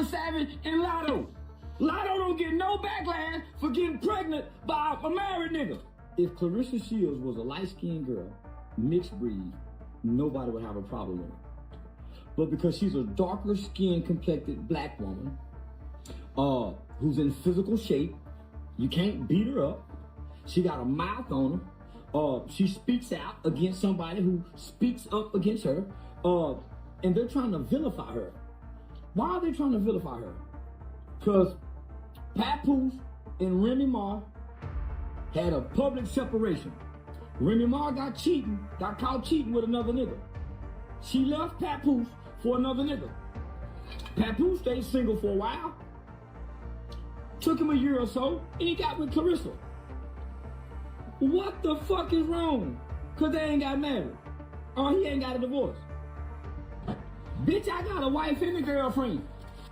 21 Savage and Latto. Latto don't get no backlash for getting pregnant by a married nigga. If Claressa Shields was a light-skinned girl, mixed breed, nobody would have a problem with it. But because she's a darker skin complected black woman, who's in physical shape, you can't beat her up. She got a mouth on her. She speaks out against somebody who speaks up against her. And they're trying to vilify her. Why are they trying to vilify her? Because Papoose and Remy Ma had a public separation. Remy Ma got caught cheating with another nigga. She left Papoose for another nigga. Papoose stayed single for a while. Took him a year or so, and he got with Claressa. What the fuck is wrong? Because they ain't got married. Or he ain't got a divorce. Bitch, I got a wife and a girlfriend.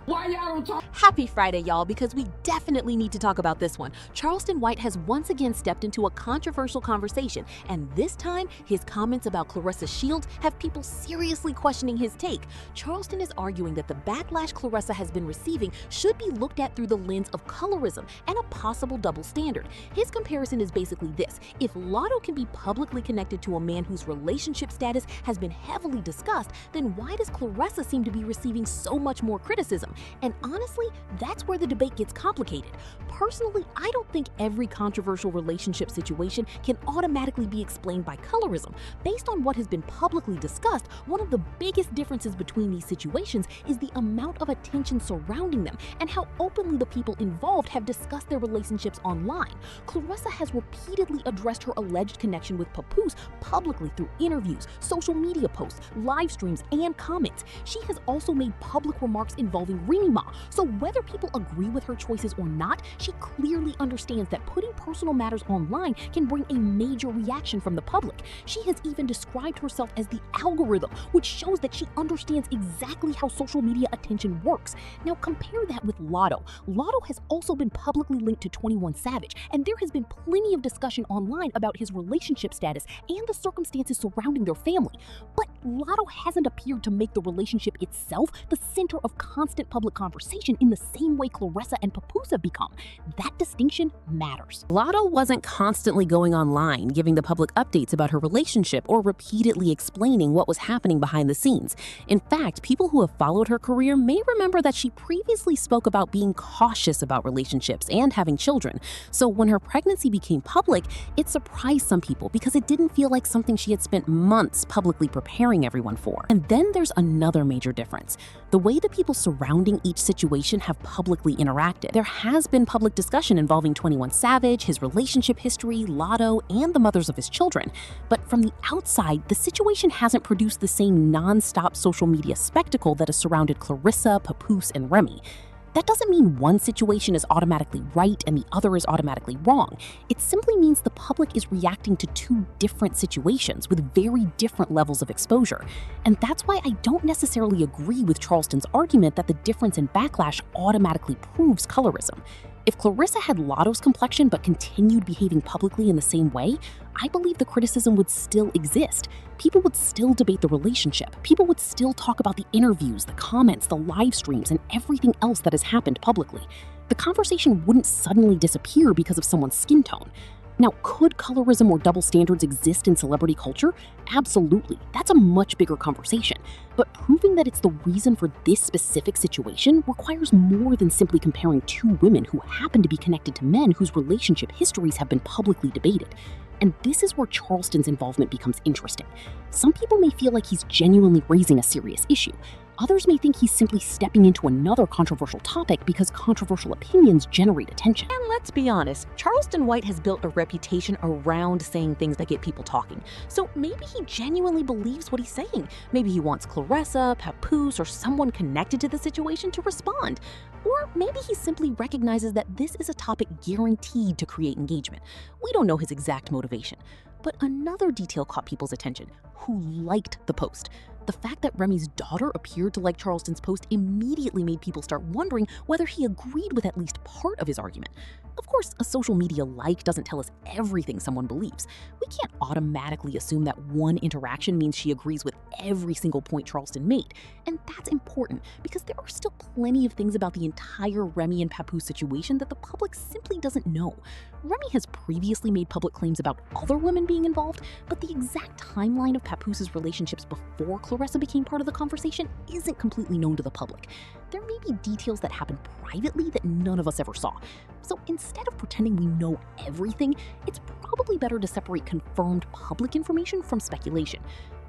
Why y'all don't talk? Happy Friday, y'all, because we definitely need to talk about this one. Charleston White has once again stepped into a controversial conversation, and this time, his comments about Claressa Shields have people seriously questioning his take. Charleston is arguing that the backlash Claressa has been receiving should be looked at through the lens of colorism and a possible double standard. His comparison is basically this: if Latto can be publicly connected to a man whose relationship status has been heavily discussed, then why does Claressa seem to be receiving so much more criticism? And honestly, that's where the debate gets complicated. Personally, I don't think every controversial relationship situation can automatically be explained by colorism. Based on what has been publicly discussed, one of the biggest differences between these situations is the amount of attention surrounding them and how openly the people involved have discussed their relationships online. Claressa has repeatedly addressed her alleged connection with Papoose publicly through interviews, social media posts, live streams, and comments. She has also made public remarks involving Remy Ma, so whether people agree with her choices or not, she clearly understands that putting personal matters online can bring a major reaction from the public. She has even described herself as the algorithm, which shows that she understands exactly how social media attention works. Now compare that with Latto. Latto has also been publicly linked to 21 Savage, and there has been plenty of discussion online about his relationship status and the circumstances surrounding their family. But Latto hasn't appeared to make the relationship itself the center of constant public conversation in the same way Claressa and Papoose have become. That distinction matters. Latto wasn't constantly going online, giving the public updates about her relationship or repeatedly explaining what was happening behind the scenes. In fact, people who have followed her career may remember that she previously spoke about being cautious about relationships and having children. So when her pregnancy became public, it surprised some people because it didn't feel like something she had spent months publicly preparing everyone for. And then there's another major difference: the way the people surrounding each situation have publicly interacted. There has been public discussion involving 21 Savage, his relationship history, Latto, and the mothers of his children. But from the outside, the situation hasn't produced the same non-stop social media spectacle that has surrounded Claressa, Papoose, and Remy. That doesn't mean one situation is automatically right and the other is automatically wrong. It simply means the public is reacting to two different situations with very different levels of exposure. And that's why I don't necessarily agree with Charleston's argument that the difference in backlash automatically proves colorism. If Claressa had Latto's complexion but continued behaving publicly in the same way, I believe the criticism would still exist. People would still debate the relationship. People would still talk about the interviews, the comments, the live streams, and everything else that has happened publicly. The conversation wouldn't suddenly disappear because of someone's skin tone. Now, could colorism or double standards exist in celebrity culture? Absolutely. That's a much bigger conversation. But proving that it's the reason for this specific situation requires more than simply comparing two women who happen to be connected to men whose relationship histories have been publicly debated. And this is where Charleston's involvement becomes interesting. Some people may feel like he's genuinely raising a serious issue. Others may think he's simply stepping into another controversial topic because controversial opinions generate attention. And let's be honest, Charleston White has built a reputation around saying things that get people talking. So maybe he genuinely believes what he's saying. Maybe he wants Claressa, Papoose, or someone connected to the situation to respond. Or maybe he simply recognizes that this is a topic guaranteed to create engagement. We don't know his exact motivation. But another detail caught people's attention: who liked the post. The fact that Remy's daughter appeared to like Charleston's post immediately made people start wondering whether he agreed with at least part of his argument. Of course, a social media like doesn't tell us everything someone believes. We can't automatically assume that one interaction means she agrees with every single point Charleston made. And that's important because there are still plenty of things about the entire Remy and Papoose situation that the public simply doesn't know. Remy has previously made public claims about other women being involved, but the exact timeline of Papoose's relationships before Claressa became part of the conversation isn't completely known to the public. There may be details that happened privately that none of us ever saw. So instead of pretending we know everything, it's probably better to separate confirmed public information from speculation.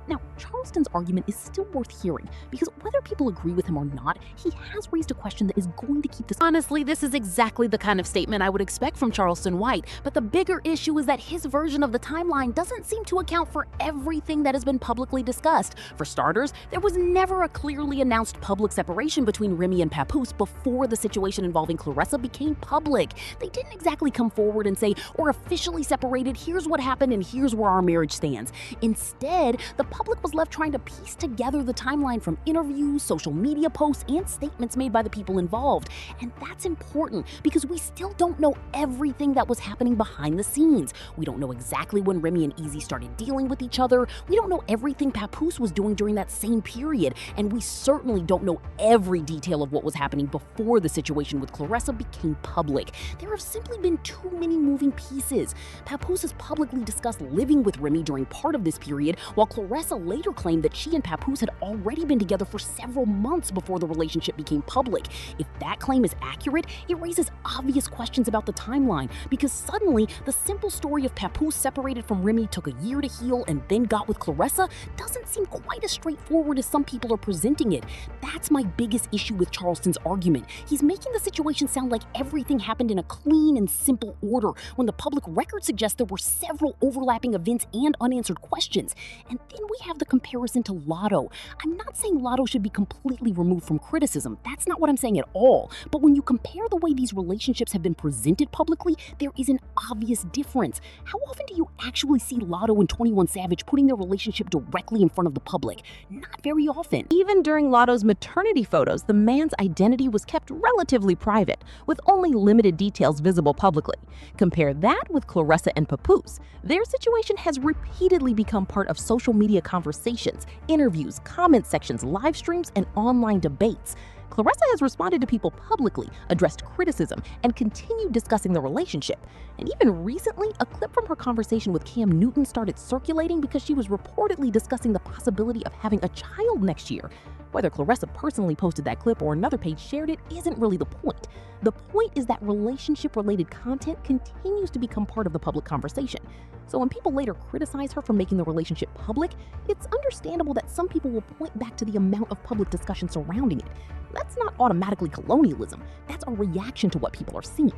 Now, Charleston's argument is still worth hearing because whether people agree with him or not, he has raised a question that is going to keep this. Honestly, this is exactly the kind of statement I would expect from Charleston White, but the bigger issue is that his version of the timeline doesn't seem to account for everything that has been publicly discussed. For starters, there was never a clearly announced public separation between Remy and Papoose before the situation involving Claressa became public. They didn't exactly come forward and say, "We're officially separated, here's what happened, and here's where our marriage stands." Instead, the public was left trying to piece together the timeline from interviews, social media posts, and statements made by the people involved. And that's important because we still don't know everything that was happening behind the scenes. We don't know exactly when Remy and Easy started dealing with each other. We don't know everything Papoose was doing during that same period. And we certainly don't know every detail of what was happening before the situation with Claressa became public. There have simply been too many moving pieces. Papoose has publicly discussed living with Remy during part of this period, while Claressa later claimed that she and Papoose had already been together for several months before the relationship became public. If that claim is accurate, it raises obvious questions about the timeline, because suddenly the simple story of Papoose separated from Remy took a year to heal and then got with Claressa doesn't seem quite as straightforward as some people are presenting it. That's my biggest issue with Charleston's argument. He's making the situation sound like everything happened in a clean and simple order, when the public record suggests there were several overlapping events and unanswered questions. And then we have the comparison to Latto. I'm not saying Latto should be completely removed from criticism. That's not what I'm saying at all. But when you compare the way these relationships have been presented publicly, there is an obvious difference. How often do you actually see Latto and 21 Savage putting their relationship directly in front of the public? Not very often. Even during Latto's maternity photos, the man's identity was kept relatively private, with only limited details visible publicly. Compare that with Claressa and Papoose. Their situation has repeatedly become part of social media conversations, interviews, comment sections, live streams, and online debates. Claressa has responded to people publicly, addressed criticism, and continued discussing the relationship. And even recently, a clip from her conversation with Cam Newton started circulating because she was reportedly discussing the possibility of having a child next year. Whether Claressa personally posted that clip or another page shared it isn't really the point. The point is that relationship-related content continues to become part of the public conversation. So when people later criticize her for making the relationship public, it's understandable that some people will point back to the amount of public discussion surrounding it. That's not automatically colonialism. That's a reaction to what people are seeing.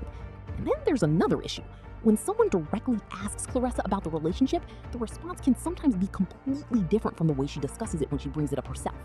And then there's another issue. When someone directly asks Claressa about the relationship, the response can sometimes be completely different from the way she discusses it when she brings it up herself.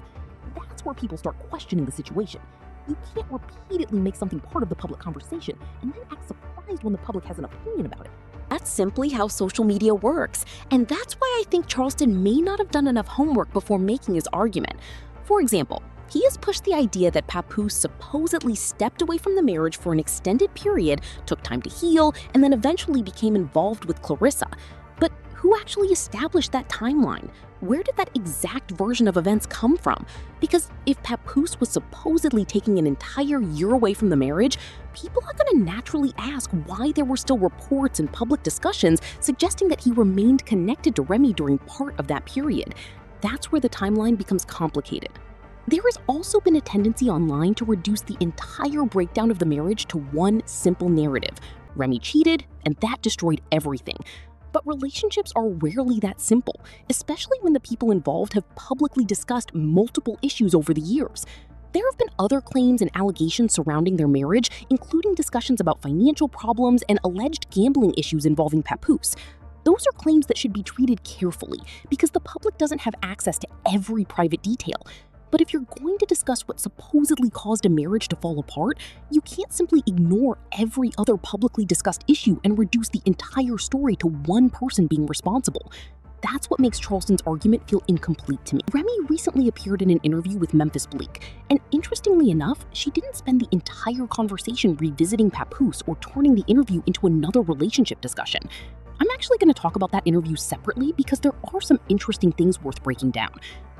That's where people start questioning the situation. You can't repeatedly make something part of the public conversation and then act surprised when the public has an opinion about it. That's simply how social media works, and that's why I think Charleston may not have done enough homework before making his argument. For example, he has pushed the idea that Papoose supposedly stepped away from the marriage for an extended period, took time to heal, and then eventually became involved with Claressa. But who actually established that timeline? Where did that exact version of events come from? Because if Papoose was supposedly taking an entire year away from the marriage, people are going to naturally ask why there were still reports and public discussions suggesting that he remained connected to Remy during part of that period. That's where the timeline becomes complicated. There has also been a tendency online to reduce the entire breakdown of the marriage to one simple narrative. Remy cheated, and that destroyed everything. But relationships are rarely that simple, especially when the people involved have publicly discussed multiple issues over the years. There have been other claims and allegations surrounding their marriage, including discussions about financial problems and alleged gambling issues involving Papoose. Those are claims that should be treated carefully because the public doesn't have access to every private detail. But if you're going to discuss what supposedly caused a marriage to fall apart, you can't simply ignore every other publicly discussed issue and reduce the entire story to one person being responsible. That's what makes Charleston's argument feel incomplete to me. Remy recently appeared in an interview with Memphis Bleek, and interestingly enough, she didn't spend the entire conversation revisiting Papoose or turning the interview into another relationship discussion. I'm actually going to talk about that interview separately because there are some interesting things worth breaking down.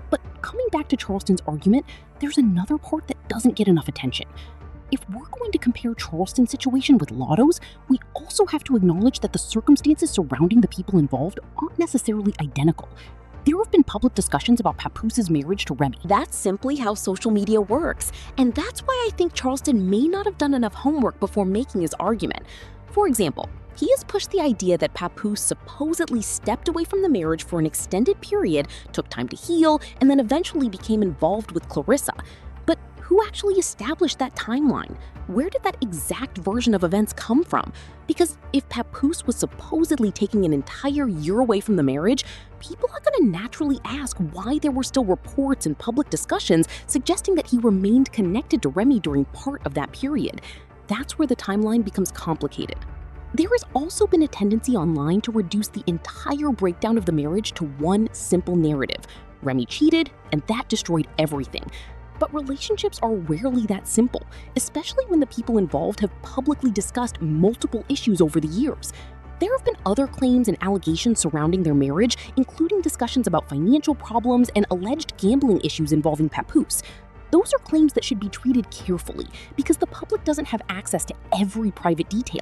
But coming back to Charleston's argument, there's another part that doesn't get enough attention. If we're going to compare Charleston's situation with Latto's, we also have to acknowledge that the circumstances surrounding the people involved aren't necessarily identical. There have been public discussions about Papoose's marriage to Remy. That's simply how social media works, and that's why I think Charleston may not have done enough homework before making his argument. For example, he has pushed the idea that Papoose supposedly stepped away from the marriage for an extended period, took time to heal, and then eventually became involved with Claressa. But who actually established that timeline? Where did that exact version of events come from? Because if Papoose was supposedly taking an entire year away from the marriage, people are going to naturally ask why there were still reports and public discussions suggesting that he remained connected to Remy during part of that period. That's where the timeline becomes complicated. There has also been a tendency online to reduce the entire breakdown of the marriage to one simple narrative. Remy cheated, and that destroyed everything. But relationships are rarely that simple, especially when the people involved have publicly discussed multiple issues over the years. There have been other claims and allegations surrounding their marriage, including discussions about financial problems and alleged gambling issues involving Papoose. Those are claims that should be treated carefully because the public doesn't have access to every private detail.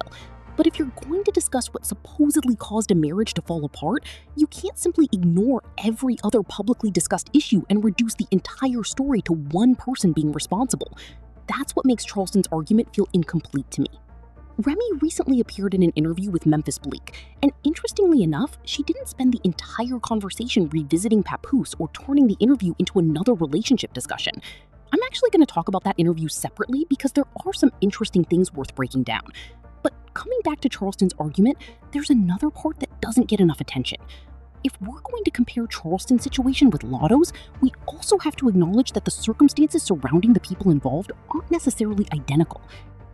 But if you're going to discuss what supposedly caused a marriage to fall apart, you can't simply ignore every other publicly discussed issue and reduce the entire story to one person being responsible. That's what makes Charleston's argument feel incomplete to me. Remy recently appeared in an interview with Memphis Bleek, and interestingly enough, she didn't spend the entire conversation revisiting Papoose or turning the interview into another relationship discussion. I'm actually going to talk about that interview separately because there are some interesting things worth breaking down. But coming back to Charleston's argument, there's another part that doesn't get enough attention. If we're going to compare Charleston's situation with Latto's, we also have to acknowledge that the circumstances surrounding the people involved aren't necessarily identical.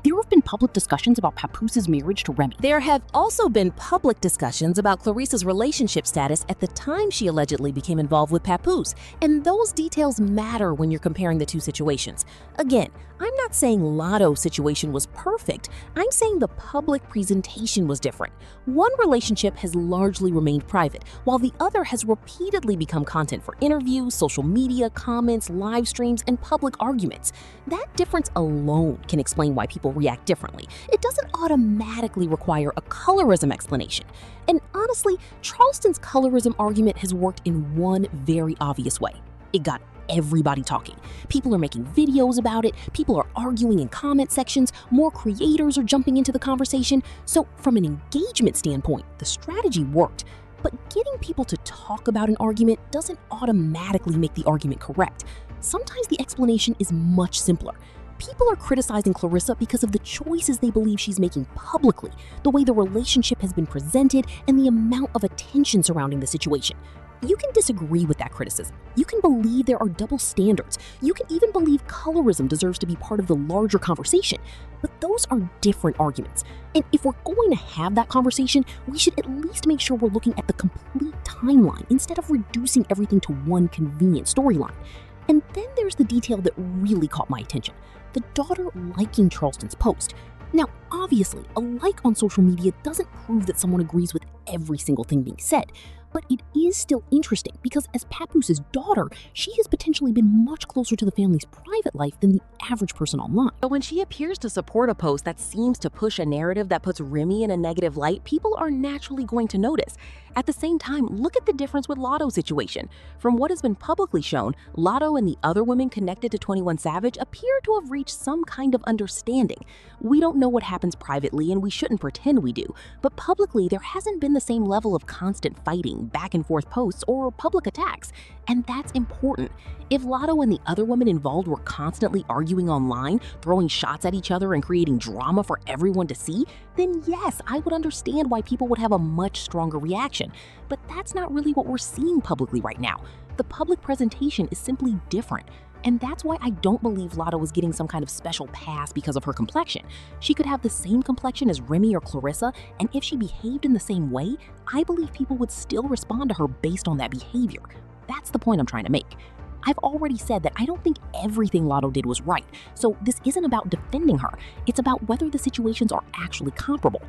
There have been public discussions about Papoose's marriage to Remy. There have also been public discussions about Claressa's relationship status at the time she allegedly became involved with Papoose, and those details matter when you're comparing the two situations. Again, I'm not saying Latto's situation was perfect, I'm saying the public presentation was different. One relationship has largely remained private, while the other has repeatedly become content for interviews, social media, comments, live streams, and public arguments. That difference alone can explain why people react differently. It doesn't automatically require a colorism explanation. And honestly, Charleston's colorism argument has worked in one very obvious way. It got everybody talking. People are making videos about it, people are arguing in comment sections, more creators are jumping into the conversation. So from an engagement standpoint, the strategy worked. But getting people to talk about an argument doesn't automatically make the argument correct. Sometimes the explanation is much simpler. People are criticizing Claressa because of the choices they believe she's making publicly, the way the relationship has been presented, and the amount of attention surrounding the situation. You can disagree with that criticism. You can believe there are double standards. You can even believe colorism deserves to be part of the larger conversation. But those are different arguments. And if we're going to have that conversation, we should at least make sure we're looking at the complete timeline instead of reducing everything to one convenient storyline. And then there's the detail that really caught my attention: the daughter liking Charleston's post. Now, obviously, a like on social media doesn't prove that someone agrees with every single thing being said, but it is still interesting because as Papoose's daughter, she has potentially been much closer to the family's private life than the average person online. But when she appears to support a post that seems to push a narrative that puts Remy in a negative light, people are naturally going to notice. At the same time, look at the difference with Latto's situation. From what has been publicly shown, Latto and the other women connected to 21 Savage appear to have reached some kind of understanding. We don't know what happens privately, and we shouldn't pretend we do, but publicly there hasn't been the same level of constant fighting, back and forth posts, or public attacks, and that's important. If Latto and the other women involved were constantly arguing online, throwing shots at each other and creating drama for everyone to see, then yes, I would understand why people would have a much stronger reaction. But that's not really what we're seeing publicly right now. The public presentation is simply different. And that's why I don't believe Latto was getting some kind of special pass because of her complexion. She could have the same complexion as Remy or Claressa, and if she behaved in the same way, I believe people would still respond to her based on that behavior. That's the point I'm trying to make. I've already said that I don't think everything Latto did was right, so this isn't about defending her. It's about whether the situations are actually comparable.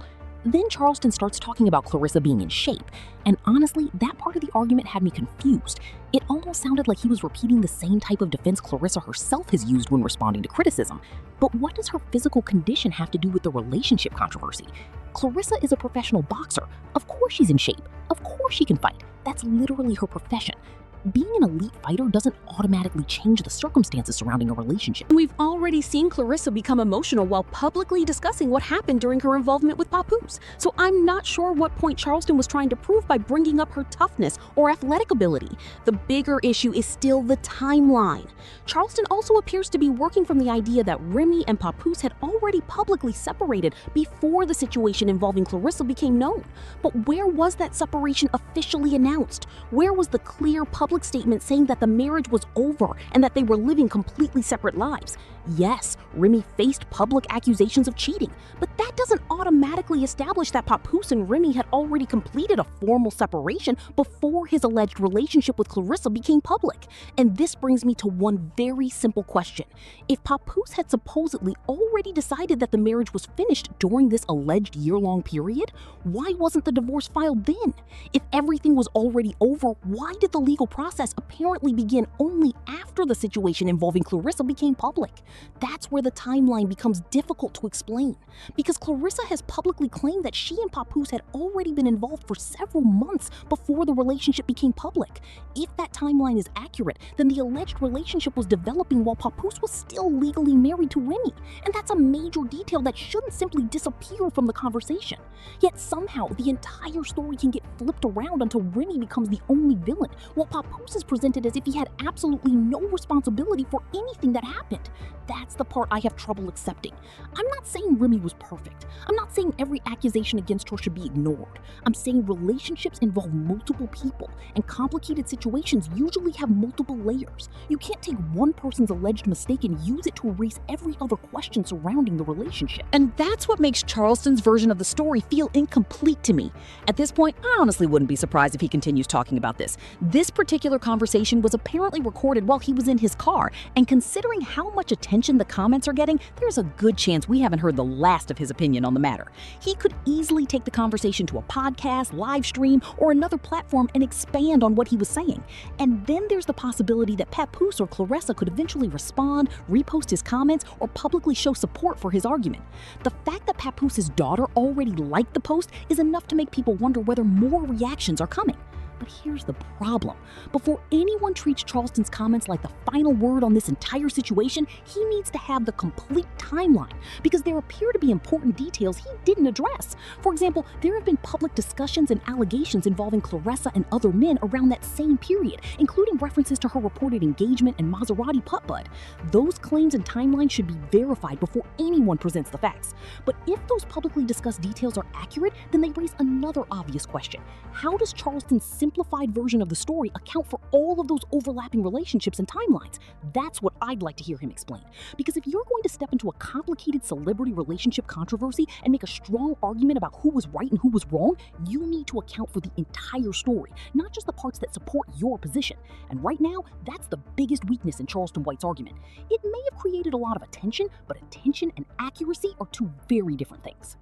Then Charleston starts talking about Claressa being in shape, and honestly, that part of the argument had me confused. It almost sounded like he was repeating the same type of defense Claressa herself has used when responding to criticism. But what does her physical condition have to do with the relationship controversy? Claressa is a professional boxer. Of course she's in shape. Of course she can fight. That's literally her profession. Being an elite fighter doesn't automatically change the circumstances surrounding a relationship. We've already seen Claressa become emotional while publicly discussing what happened during her involvement with Papoose. So I'm not sure what point Charleston was trying to prove by bringing up her toughness or athletic ability. The bigger issue is still the timeline. Charleston also appears to be working from the idea that Remy and Papoose had already publicly separated before the situation involving Claressa became known. But where was that separation officially announced? Where was the clear public statement saying that the marriage was over and that they were living completely separate lives? Yes, Remy faced public accusations of cheating, but that doesn't automatically establish that Papoose and Remy had already completed a formal separation before his alleged relationship with Claressa became public. And this brings me to one very simple question. If Papoose had supposedly already decided that the marriage was finished during this alleged year-long period, why wasn't the divorce filed then? If everything was already over, why did the legal process apparently begin only after the situation involving Claressa became public? That's where the timeline becomes difficult to explain, because Claressa has publicly claimed that she and Papoose had already been involved for several months before the relationship became public. If that timeline is accurate, then the alleged relationship was developing while Papoose was still legally married to Remy, and that's a major detail that shouldn't simply disappear from the conversation. Yet somehow, the entire story can get flipped around until Remy becomes the only villain, while Papoose is presented as if he had absolutely no responsibility for anything that happened. That's the part I have trouble accepting. I'm not saying Remy was perfect. I'm not saying every accusation against her should be ignored. I'm saying relationships involve multiple people, and complicated situations usually have multiple layers. You can't take one person's alleged mistake and use it to erase every other question surrounding the relationship. And that's what makes Charleston's version of the story feel incomplete to me. At this point, I honestly wouldn't be surprised if he continues talking about this. This particular conversation was apparently recorded while he was in his car, and considering how much attention the comments are getting, there's a good chance we haven't heard the last of his opinion on the matter. He could easily take the conversation to a podcast, live stream, or another platform and expand on what he was saying. And then there's the possibility that Papoose or Claressa could eventually respond, repost his comments, or publicly show support for his argument. The fact that Papoose' daughter already liked the post is enough to make people wonder whether more reactions are coming. But here's the problem. Before anyone treats Charleston's comments like the final word on this entire situation, he needs to have the complete timeline, because there appear to be important details he didn't address. For example, there have been public discussions and allegations involving Claressa and other men around that same period, including references to her reported engagement and Maserati putt-bud. Those claims and timelines should be verified before anyone presents the facts. But if those publicly discussed details are accurate, then they raise another obvious question. How does Charleston's simplified version of the story account for all of those overlapping relationships and timelines? That's what I'd like to hear him explain. Because if you're going to step into a complicated celebrity relationship controversy and make a strong argument about who was right and who was wrong, you need to account for the entire story, not just the parts that support your position. And right now, that's the biggest weakness in Charleston White's argument. It may have created a lot of attention, but attention and accuracy are two very different things.